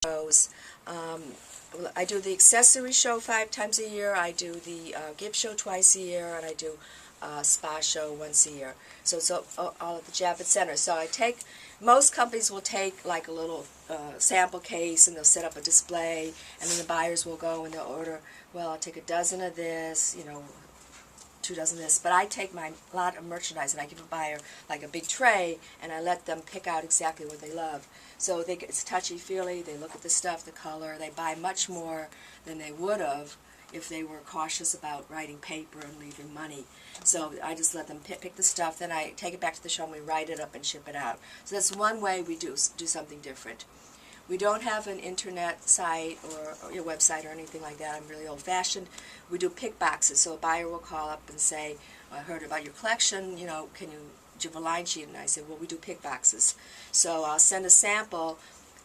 shows. I do the accessory show 5 times a year. I do the gift show twice a year, and I do spa show once a year. So it's all at the Javits Center. So I take, most companies will take like a little sample case and they'll set up a display, and then the buyers will go and they'll order, well, I'll take a dozen of this, you know, 2 dozen of this. But I take my lot of merchandise and I give a buyer like a big tray, and I let them pick out exactly what they love. So it's touchy-feely, they look at the stuff, the color, they buy much more than they would have if they were cautious about writing paper and leaving money. So I just let them pick the stuff, then I take it back to the show and we write it up and ship it out. So that's one way we do something different. We don't have an internet site or your website or anything like that. I'm really old-fashioned. We do pick boxes. So a buyer will call up and say, I heard about your collection, you know, do you have a line sheet? And I say, well, we do pick boxes. So I'll send a sample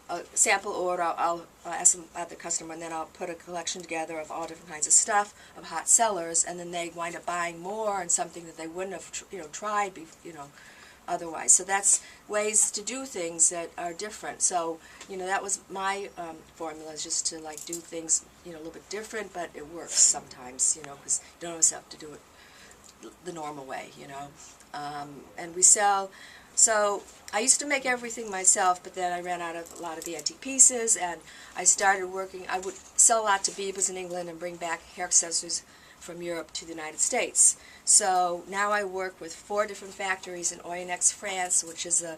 order. I'll ask them about the customer, and then I'll put a collection together of all different kinds of stuff, of hot sellers, and then they wind up buying more and something that they wouldn't have, tried, otherwise. So that's ways to do things that are different. So, that was my formula, is just to like do things, a little bit different, but it works sometimes, because you don't always have to do it the normal way, and we sell. So I used to make everything myself, but then I ran out of a lot of the antique pieces, and I started working. I would sell a lot to Bibas in England and bring back hair accessories from Europe to the United States. So now I work with 4 different factories in Oyonnax, France, which is the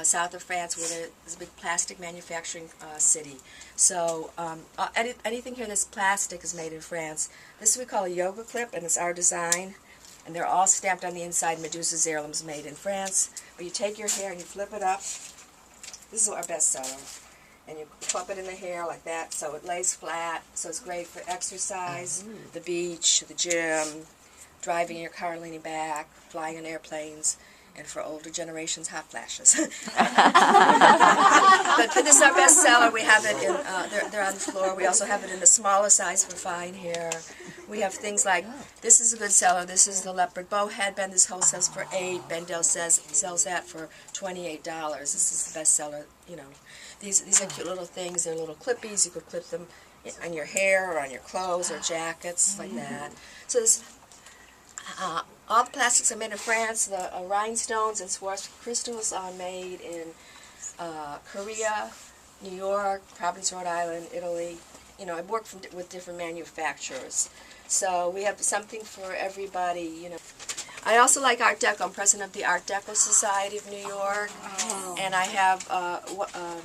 south of France, where there's a big plastic manufacturing city. So anything here that's plastic is made in France. This we call a yoga clip, and it's our design. And they're all stamped on the inside, Medussa heirlooms made in France. But you take your hair and you flip it up. This is our best seller. And you clump it in the hair like that, so it lays flat. So it's great for exercise, the beach, the gym, driving your car leaning back, flying in airplanes, and for older generations, hot flashes. But this is our best seller. We have it in, they're on the floor. We also have it in the smaller size for fine hair. We have things like, this is a good seller. This is the leopard bow headband. This wholesales for $8. Bendel sells that for $28. This is the best seller, These are cute little things. They're little clippies. You could clip them on your hair or on your clothes or jackets, like that. So this, all the plastics are made in France. The rhinestones and Swarovski crystals are made in Korea, New York, Providence, Rhode Island, Italy. I work with different manufacturers. So we have something for everybody, I also like Art Deco. I'm president of the Art Deco Society of New York, and I have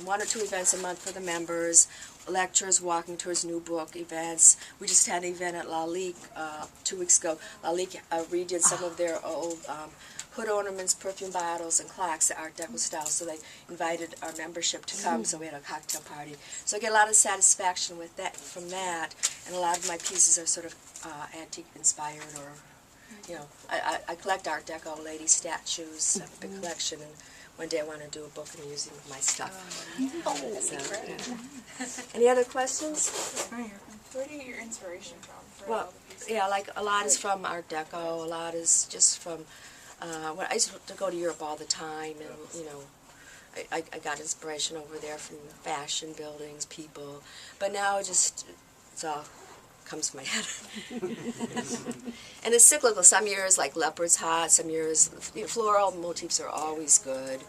1 or 2 events a month for the members, lectures, walking tours, new book events. We just had an event at Lalique 2 weeks ago. Lalique redid some of their old hood ornaments, perfume bottles, and clocks, the Art Deco style, so they invited our membership to come, so we had a cocktail party. So I get a lot of satisfaction with that, from that, and a lot of my pieces are sort of antique-inspired, or I collect Art Deco lady statues. I have a big collection, and one day I want to do a book in a museum of my stuff. Any other questions? Where do you get your inspiration from? Well, yeah, like a lot is from Art Deco, a lot is just from, when I used to go to Europe all the time, and, I got inspiration over there from fashion, buildings, people, but now it's all comes to my head. And it's cyclical. Some years, like leopard's hot. Some years, floral motifs are always good.